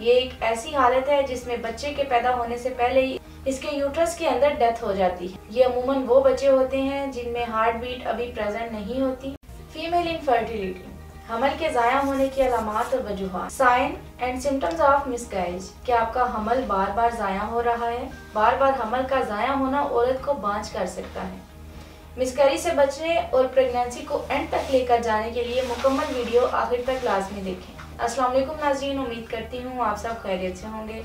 ये एक ऐसी हालत है जिसमें बच्चे के पैदा होने से पहले ही इसके यूट्रस के अंदर डेथ हो जाती है। ये अमूमन वो बच्चे होते हैं जिनमें हार्ट बीट अभी प्रेजेंट नहीं होती। फीमेल इनफर्टिलिटी, हमल के ज़ाया होने की अलामात और वजूहात। Sign and symptoms of miscarriage, क्या आपका हमल बार बार ज़ाया हो रहा है? बार बार हमल का ज़ाया होना औरत को बांझ कर सकता है। मिसकैरेज से बचने और प्रेगनेंसी को एंड तक लेकर जाने के लिए मुकम्मल वीडियो आखिर तक लाजमी देखें। अस्सलाम वालेकुम नाज़रीन, उम्मीद करती हूँ आप सब खैरियत से होंगे।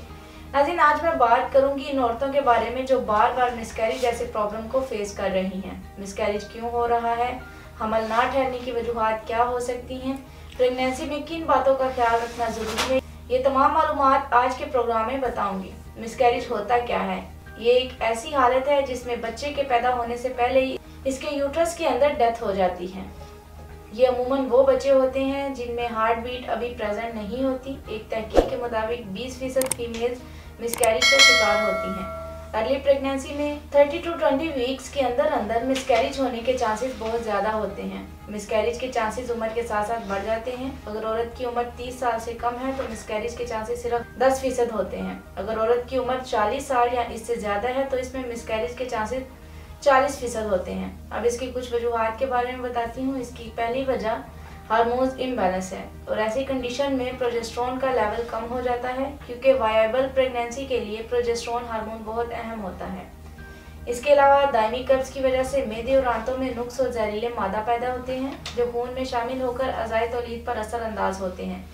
नाज़रीन, आज मैं बात करूंगी इन औरतों के बारे में जो बार बार मिसकैरेज जैसे प्रॉब्लम को फेस कर रही हैं। मिसकैरेज क्यों हो रहा है, हमल ना ठहरने की वजूहात क्या हो सकती हैं, प्रेगनेंसी में किन बातों का ख्याल रखना जरूरी है, ये तमाम मालूमात आज के प्रोग्राम में बताऊंगी। मिसकैरेज होता क्या है? ये एक ऐसी हालत है जिसमें बच्चे के पैदा होने से पहले ही इसके यूट्रस के अंदर डेथ हो जाती है। ये अमूमन वो बच्चे होते हैं जिनमें हार्ट बीट अभी प्रेजेंट नहीं होती। एक तहकीक के मुताबिक 20% फीमेल्स मिसकैरेज का शिकार होती हैं। अर्ली प्रेगनेंसी में 30 to 20 वीक्स के अंदर अंदर मिसकैरेज होने के चांसेस बहुत ज़्यादा होते हैं। मिसकैरेज के चांसेस उम्र के साथ साथ बढ़ जाते हैं। अगर औरत की उम्र 30 साल से कम है तो मिसकैरेज के चांसेस सिर्फ 10% होते हैं। अगर औरत की उम्र 40 साल या इससे ज़्यादा है तो इसमें मिसकैरेज के चांसेस 40% होते हैं। अब इसकी कुछ वजूहात के बारे में बताती हूँ। इसकी पहली वजह हार्मोन्स इम्बैलेंस है और ऐसी कंडीशन में प्रोजेस्टेरोन का लेवल कम हो जाता है क्योंकि वायबल प्रेगनेंसी के लिए प्रोजेस्टेरोन हार्मोन बहुत अहम होता है। इसके अलावा दायमी कब्ज की वजह से मैदे और आंतों में नुक्स और जहरीले मादा पैदा होते हैं जो खून में शामिल होकर अज़ाए तौलीद पर असर अंदाज होते हैं,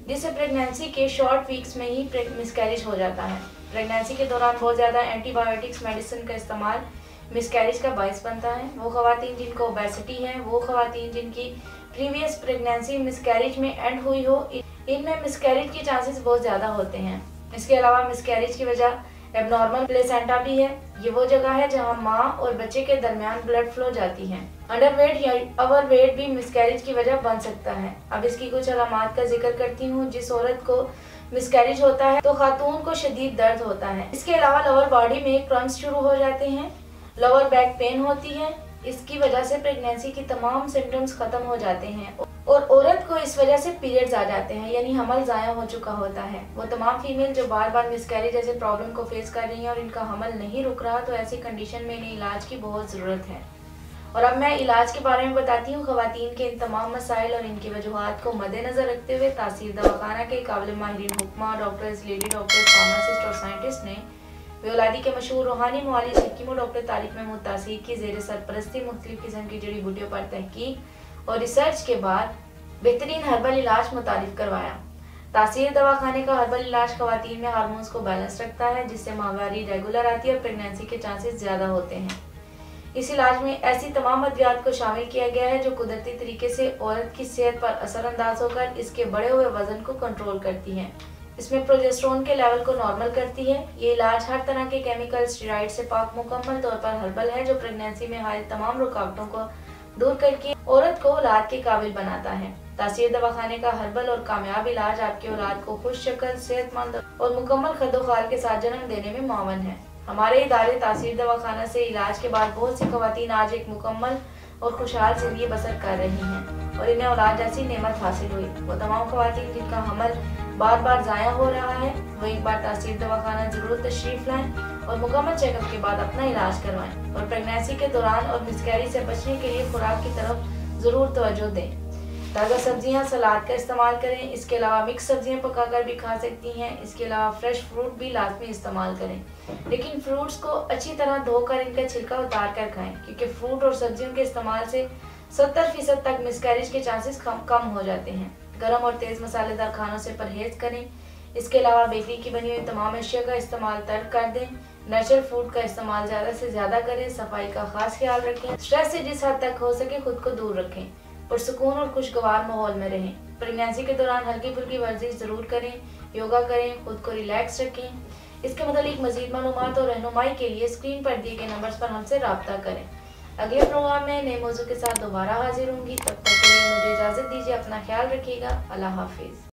जिससे प्रेगनेंसी के शॉर्ट वीक्स में ही मिसकैरेज हो जाता है। प्रेगनेंसी के दौरान बहुत ज़्यादा एंटीबायोटिक्स मेडिसिन का इस्तेमाल मिसकैरेज का बायस बनता है। वो खवातीन जिनको ओबेसिटी है, वो खवातीन जिनकी प्रीवियस प्रेगनेंसी मिसकैरेज में एंड हुई हो, इनमें मिसकैरेज के चांसेस बहुत ज़्यादा होते हैं। इसके अलावा मिसकैरेज की वजह एबनॉर्मल प्लेसेंटा भी है। ये वो जगह है जहां माँ और बच्चे के दरमियान ब्लड फ्लो जाती है। अंडरवेट या ओवरवेट भी मिसकैरेज की वजह बन सकता है। अब इसकी कुछ अलामात का जिक्र करती हूँ। जिस औरत को मिसकैरेज होता है तो खातून को शदीद दर्द होता है। इसके अलावा लोअर बॉडी में क्रम्स शुरू हो जाते हैं, लोअर बैक पेन होती है। इसकी वजह से प्रेगनेंसी की तमाम सिम्टम्स खत्म हो जाते हैं और औरत को इस वजह से पीरियड्स आ जाते हैं, यानी हमल ज़ाया हो चुका होता है। वो तमाम फीमेल जो बार बार मिसकैरेज जैसे प्रॉब्लम को फेस कर रही हैं और इनका हमल नहीं रुक रहा, तो ऐसी कंडीशन में इन्हें इलाज की बहुत ज़रूरत है। और अब मैं इलाज के बारे में बताती हूँ। खवातीन के इन तमाम मसाइल और इनकी वजूहात को मद्देनजर रखते हुए तासीर दवाखाना के काबिल माहिरीन हुक्मा, डॉक्टर्स, लेडी डॉक्टर्स, फार्मासिस्ट और साइंटिस्ट ने बेऔलादी के मशहूर रूहानी मुआलिज हकीम डॉक्टर तारिक महमूद तासीर की ज़ेर सरपरस्ती मुख्तलिफ किस्म की जड़ी बूटियों पर तहकीक और रिसर्च के बाद बेहतरीन हर्बल इलाज मुतारिफ करवाया। तासीर दवाखाने का हर्बल इलाज खवातीन में हार्मोन्स को बैलेंस रखता है, जिससे माहवारी रेगुलर आती है और प्रेगनेंसी के चांसेस ज़्यादा होते हैं। इस इलाज में ऐसी तमाम अद्वियात को शामिल किया गया है जो कुदरती तरीके से औरत की सेहत पर असरअंदाज होकर इसके बढ़े हुए वजन को कंट्रोल करती हैं। इसमें प्रोजेस्टेरोन के लेवल को नॉर्मल करती है। ये इलाज हर तरह के केमिकल स्टेरॉइड से पाक मुकम्मल तौर पर हर्बल है जो प्रेगनेंसी में हाल तमाम रुकावटों को दूर करके औरत को औलाद के काबिल बनाता है। तासीर दवाखाने का हर्बल और कामयाब इलाज आपकी औलाद को खुश शक्ल, सेहतमंद और मुकम्मल खदोखाल के साथ जन्म देने में मुआवन है। हमारे इदारे तासीर दवाखाना से इलाज के बाद बहुत सी खवातीन आज एक मुकम्मल और खुशहाल जिंदगी बसर कर रही हैं और इन्हें औलाद जैसी नेमत हासिल हुई। वो तमाम खवातीन जिनका हमल बार बार ज़ाया हो रहा है, वो एक बार तासीर दवाखाना जरूर तशरीफ लाएं और मुकम्मल चेकअप के बाद अपना इलाज करवाएं और प्रेगनेंसी के दौरान और मिसकैरेज से बचने के लिए खुराक की तरफ ज़रूर तवज्जो दें। ताज़ा सब्जियां सलाद का इस्तेमाल करें। इसके अलावा मिक्स सब्जियां पकाकर भी खा सकती हैं। इसके अलावा फ्रेश फ्रूट भी लाजमी इस्तेमाल करें, लेकिन फ्रूट्स को अच्छी तरह धोकर इनका छिलका उतार कर खाएं क्योंकि फ्रूट और सब्जियों के इस्तेमाल से 70% तक मिसकैरेज के चांसेस कम हो जाते हैं। गरम और तेज़ मसालेदार खानों से परहेज करें। इसके अलावा बेकरी की बनी हुई तमाम अशिया का इस्तेमाल तर्क कर दें। नेचुरल फूड का इस्तेमाल ज़्यादा से ज़्यादा करें। सफाई का खास ख्याल रखें। स्ट्रेस से जिस हद तक हो सके खुद को दूर रखें और सुकून और खुशगवार माहौल में रहें। प्रेगनेंसी के दौरान हल्की फुल्की वर्जिश ज़रूर करें, योगा करें, खुद को रिलैक्स रखें। इसके मतलब मज़ीद मालूमात और रहनुमाई के लिए स्क्रीन पर दिए गए नंबर्स पर हमसे रब्ता करें। अगले प्रोग्राम में नए मौजू के साथ दोबारा हाजिर होंगी। तब तक के लिए मुझे इजाज़त दीजिए। अपना ख्याल रखिएगा। अल्लाह हाफिज़।